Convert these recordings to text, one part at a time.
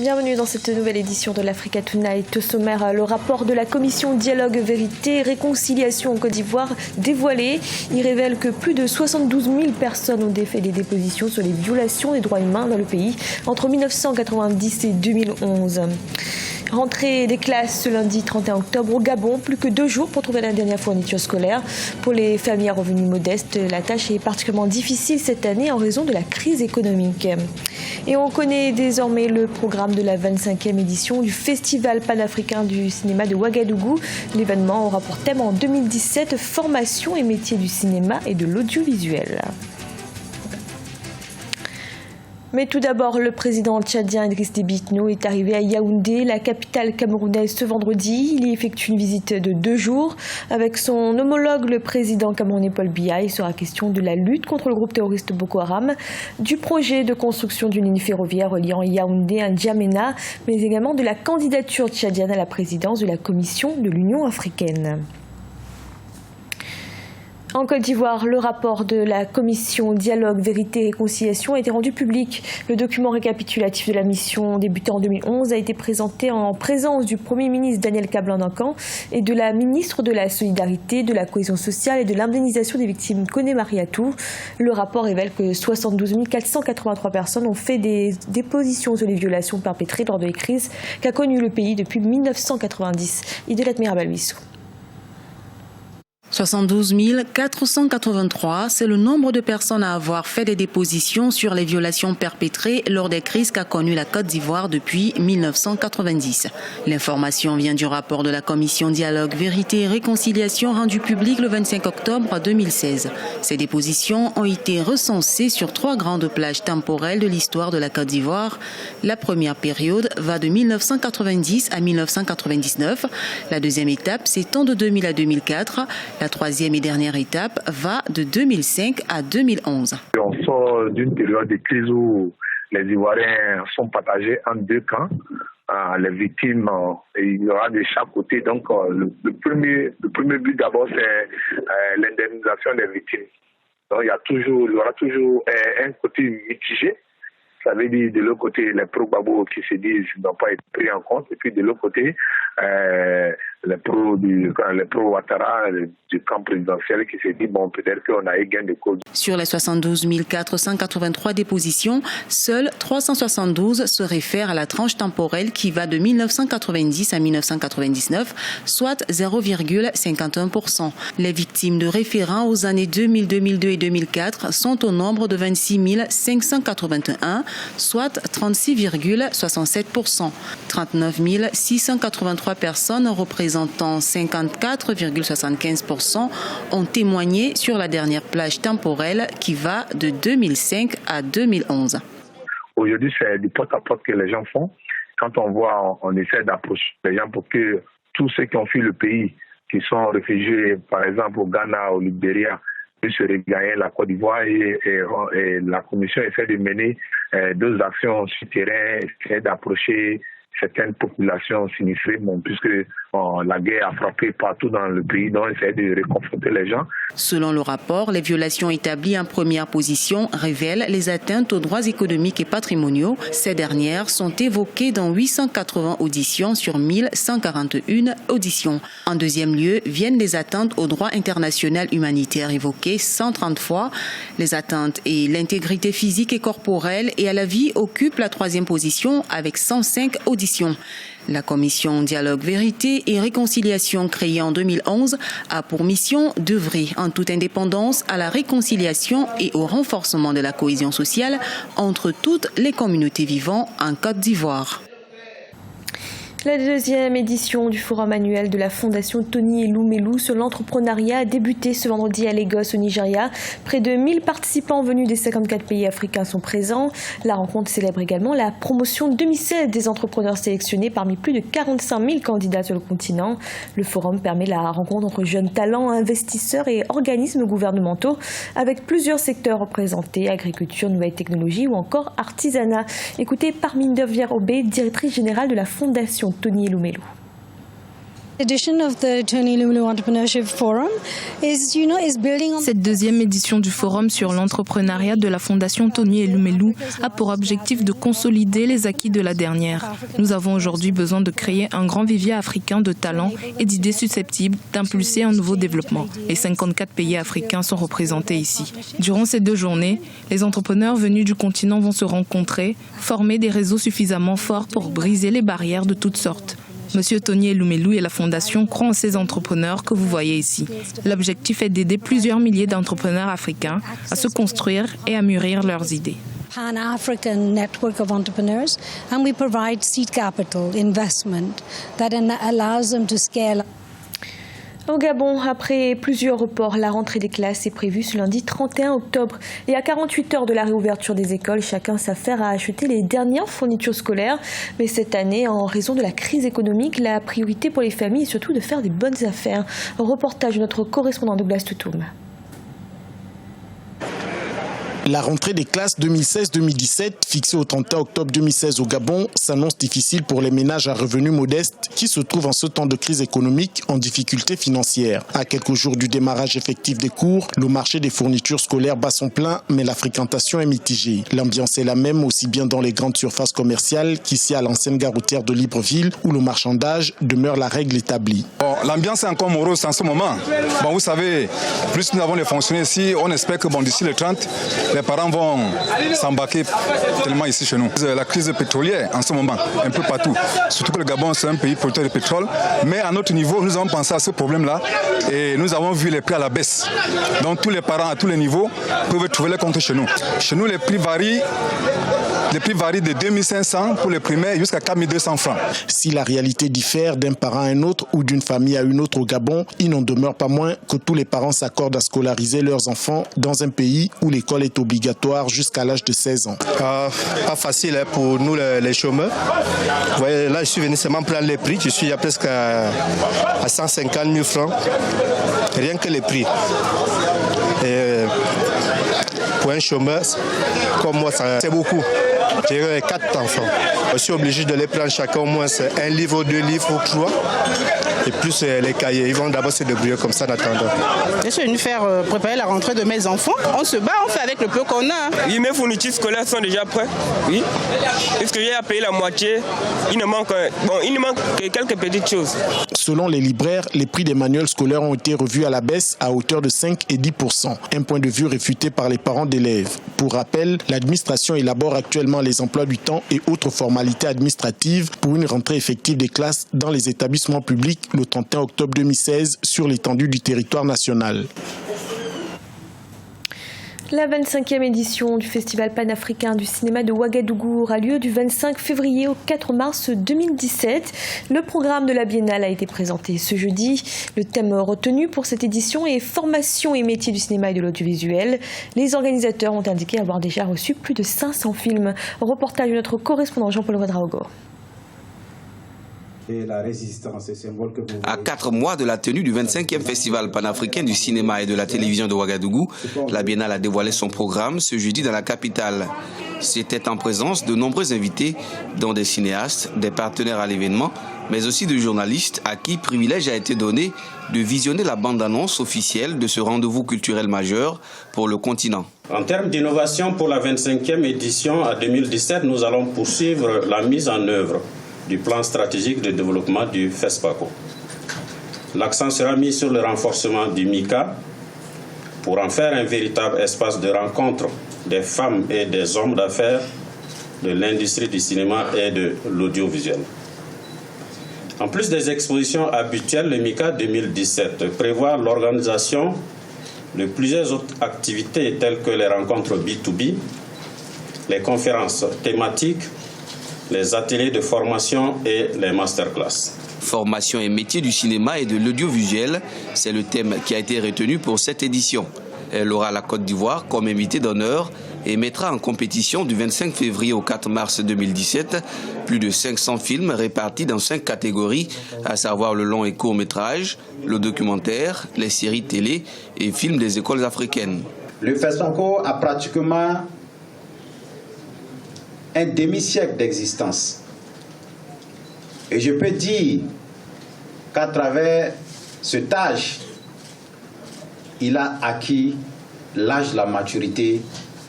Bienvenue dans cette nouvelle édition de l'Africa Tonight. Au sommaire, le rapport de la commission Dialogue, Vérité, Réconciliation en Côte d'Ivoire dévoilé. Il révèle que plus de 72 000 personnes ont fait des dépositions sur les violations des droits humains dans le pays entre 1990 et 2011. Rentrée des classes ce lundi 31 octobre au Gabon, plus que 2 jours pour trouver la dernière fourniture scolaire. Pour les familles à revenus modestes, la tâche est particulièrement difficile cette année en raison de la crise économique. Et on connaît désormais le programme de la 25e édition du Festival panafricain du cinéma de Ouagadougou. L'événement aura pour thème en 2017 formation et métiers du cinéma et de l'audiovisuel. Mais tout d'abord, le président tchadien Idriss Déby Itno est arrivé à Yaoundé, la capitale camerounaise, ce vendredi. Il y effectue une visite de 2 jours. Avec son homologue, le président camerounais Paul Biya, il sera question de la lutte contre le groupe terroriste Boko Haram, du projet de construction d'une ligne ferroviaire reliant Yaoundé à N'Djamena, mais également de la candidature tchadienne à la présidence de la Commission de l'Union africaine. En Côte d'Ivoire, le rapport de la commission Dialogue, Vérité et Réconciliation a été rendu public. Le document récapitulatif de la mission débutée en 2011 a été présenté en présence du Premier ministre Daniel Kablan-Dankan et de la ministre de la Solidarité, de la Cohésion sociale et de l'indemnisation des victimes Koné Mariatou. Le rapport révèle que 72 483 personnes ont fait des dépositions sur les violations perpétrées lors de la crise qu'a connue le pays depuis 1990. Idolat Mirabalbissou. 72 483, c'est le nombre de personnes à avoir fait des dépositions sur les violations perpétrées lors des crises qu'a connues la Côte d'Ivoire depuis 1990. L'information vient du rapport de la commission Dialogue, Vérité et Réconciliation rendu public le 25 octobre 2016. Ces dépositions ont été recensées sur 3 grandes plages temporelles de l'histoire de la Côte d'Ivoire. La première période va de 1990 à 1999. La deuxième étape s'étend de 2000 à 2004. La troisième et dernière étape va de 2005 à 2011. On sort d'une période de crise où les Ivoiriens sont partagés en 2 camps. Les victimes, il y aura de chaque côté. Donc, le premier but d'abord, c'est l'indemnisation des victimes. Donc, il y aura toujours un côté mitigé. Ça veut dire de l'autre côté les pro-Gbagbo qui se disent n'ont pas été pris en compte, et puis de l'autre côté les pro-Ouattara du camp présidentiel qui se dit bon, peut-être qu'on a eu gain de cause. Sur les 72 483 dépositions, seules 372 se réfèrent à la tranche temporelle qui va de 1990 à 1999, soit 0,51%. Les victimes de référents aux années 2000, 2002 et 2004 sont au nombre de 26 581, soit 36,67%. 39 683 personnes représentant 54,75% ont témoigné sur la dernière plage temporelle qui va de 2005 à 2011. Aujourd'hui, c'est du porte-à-porte que les gens font. Quand on voit, on essaie d'approcher les gens pour que tous ceux qui ont fui le pays, qui sont réfugiés, par exemple au Ghana, au Libéria, puissent se regagner la Côte d'Ivoire et la Commission essaie de mener 2 actions sur terrain, essaie d'approcher certaines populations sinistrées, puisque la guerre a frappé partout dans le pays, donc essayer de réconforter les gens. Selon le rapport, les violations établies en première position révèlent les atteintes aux droits économiques et patrimoniaux. Ces dernières sont évoquées dans 880 auditions sur 1141 auditions. En deuxième lieu, viennent les atteintes au droit international humanitaire évoquées 130 fois. Les atteintes et l'intégrité physique et corporelle et à la vie occupent la 3e position avec 105 auditions. La commission Dialogue, Vérité et Réconciliation créée en 2011 a pour mission d'œuvrer en toute indépendance à la réconciliation et au renforcement de la cohésion sociale entre toutes les communautés vivant en Côte d'Ivoire. La 2e édition du forum annuel de la Fondation Tony Elumelu sur l'entrepreneuriat a débuté ce vendredi à Lagos au Nigeria. Près de 1000 participants venus des 54 pays africains sont présents. La rencontre célèbre également la promotion 2016 des entrepreneurs sélectionnés parmi plus de 45 000 candidats sur le continent. Le forum permet la rencontre entre jeunes talents, investisseurs et organismes gouvernementaux avec plusieurs secteurs représentés, agriculture, nouvelles technologies ou encore artisanat. Écoutez Parminder Obé, directrice générale de la Fondation Tony Elumelu. Cette deuxième édition du forum sur l'entrepreneuriat de la Fondation Tony Elumelu a pour objectif de consolider les acquis de la dernière. Nous avons aujourd'hui besoin de créer un grand vivier africain de talents et d'idées susceptibles d'impulser un nouveau développement. Les 54 pays africains sont représentés ici. Durant ces 2 journées, les entrepreneurs venus du continent vont se rencontrer, former des réseaux suffisamment forts pour briser les barrières de toutes sortes. Monsieur Tony Elumelu et la Fondation croient en ces entrepreneurs que vous voyez ici. L'objectif est d'aider plusieurs milliers d'entrepreneurs africains à se construire et à mûrir leurs idées. Pan-African network of entrepreneurs, and we provide seed capital investment that allows them to scale. Au Gabon, après plusieurs reports, la rentrée des classes est prévue ce lundi 31 octobre. Et à 48 heures de la réouverture des écoles, chacun s'affaire à acheter les dernières fournitures scolaires. Mais cette année, en raison de la crise économique, la priorité pour les familles est surtout de faire des bonnes affaires. Un reportage de notre correspondant Douglas Toutoum. La rentrée des classes 2016-2017, fixée au 31 octobre 2016 au Gabon, s'annonce difficile pour les ménages à revenus modestes qui se trouvent en ce temps de crise économique en difficulté financière. À quelques jours du démarrage effectif des cours, le marché des fournitures scolaires bat son plein, mais la fréquentation est mitigée. L'ambiance est la même aussi bien dans les grandes surfaces commerciales qu'ici à l'ancienne gare routière de Libreville, où le marchandage demeure la règle établie. Bon, l'ambiance est encore morose en ce moment. Bon, vous savez, plus nous avons les fonctionnaires ici, on espère que d'ici le 30, les parents vont s'embarquer tellement ici chez nous. La crise pétrolière en ce moment, un peu partout. Surtout que le Gabon, c'est un pays producteur de pétrole. Mais à notre niveau, nous avons pensé à ce problème-là et nous avons vu les prix à la baisse. Donc tous les parents à tous les niveaux peuvent trouver leur compte chez nous. Chez nous, les prix varient de 2500 pour les primaires jusqu'à 4200 francs. Si la réalité diffère d'un parent à un autre ou d'une famille à une autre au Gabon, il n'en demeure pas moins que tous les parents s'accordent à scolariser leurs enfants dans un pays où l'école est obligatoire jusqu'à l'âge de 16 ans. Pas facile pour nous les chômeurs. Vous voyez, là, je suis venu seulement prendre les prix. Je suis à presque à 150 000 francs. Rien que les prix. Et pour un chômeur comme moi, c'est beaucoup. J'ai 4 enfants. Je suis obligé de les prendre chacun au moins 1 livre, 2 livres ou 3. Et plus les cahiers. Ils vont d'abord se débrouiller comme ça en attendant. Je suis venu préparer la rentrée de mes enfants. On se bat, on fait avec le peu qu'on a. Oui, mes fournitures scolaires sont déjà prêtes. Oui. Puisque j'ai à payer la moitié, il ne manque que quelques petites choses. Selon les libraires, les prix des manuels scolaires ont été revus à la baisse à hauteur de 5 et 10%. Un point de vue réfuté par les parents d'élèves. Pour rappel, l'administration élabore actuellement les emplois du temps et autres formalités administratives pour une rentrée effective des classes dans les établissements publics le 31 octobre 2016 sur l'étendue du territoire national. La 25e édition du Festival panafricain du cinéma de Ouagadougou aura lieu du 25 février au 4 mars 2017. Le programme de la Biennale a été présenté ce jeudi. Le thème retenu pour cette édition est « Formation et métiers du cinéma et de l'audiovisuel ». Les organisateurs ont indiqué avoir déjà reçu plus de 500 films. Reportage de notre correspondant Jean-Paul Ouedraogo. À 4 mois de la tenue du 25e Festival panafricain du cinéma et de la télévision de Ouagadougou, la Biennale a dévoilé son programme ce jeudi dans la capitale. C'était en présence de nombreux invités, dont des cinéastes, des partenaires à l'événement, mais aussi de journalistes à qui privilège a été donné de visionner la bande-annonce officielle de ce rendez-vous culturel majeur pour le continent. En termes d'innovation pour la 25e édition à 2017, nous allons poursuivre la mise en œuvre du plan stratégique de développement du FESPACO. L'accent sera mis sur le renforcement du MICA pour en faire un véritable espace de rencontre des femmes et des hommes d'affaires de l'industrie du cinéma et de l'audiovisuel. En plus des expositions habituelles, le MICA 2017 prévoit l'organisation de plusieurs autres activités telles que les rencontres B2B, les conférences thématiques, les ateliers de formation et les masterclass. Formation et métiers du cinéma et de l'audiovisuel, c'est le thème qui a été retenu pour cette édition. Elle aura la Côte d'Ivoire comme invité d'honneur et mettra en compétition du 25 février au 4 mars 2017 plus de 500 films répartis dans 5 catégories, à savoir le long et court métrage, le documentaire, les séries télé et films des écoles africaines. Le FESPACO a pratiquement un demi-siècle d'existence. Et je peux dire qu'à travers cet âge, il a acquis l'âge de la maturité,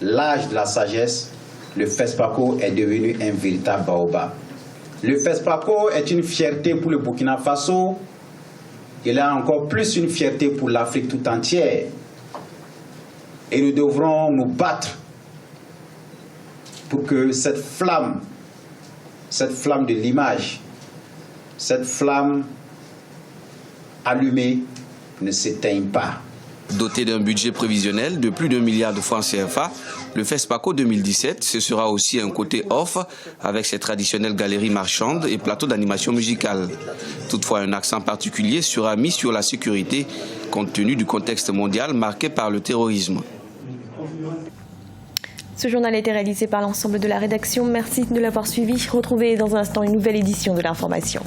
l'âge de la sagesse. Le FESPACO est devenu un véritable baobab. Le FESPACO est une fierté pour le Burkina Faso. Il est encore plus une fierté pour l'Afrique tout entière. Et nous devrons nous battre pour que cette flamme de l'image, cette flamme allumée ne s'éteigne pas. Doté d'un budget prévisionnel de plus d'1 milliard de francs CFA, le FESPACO 2017, ce sera aussi un côté off avec ses traditionnelles galeries marchandes et plateaux d'animation musicale. Toutefois, un accent particulier sera mis sur la sécurité compte tenu du contexte mondial marqué par le terrorisme. Ce journal a été réalisé par l'ensemble de la rédaction. Merci de l'avoir suivi. Retrouvez dans un instant une nouvelle édition de l'information.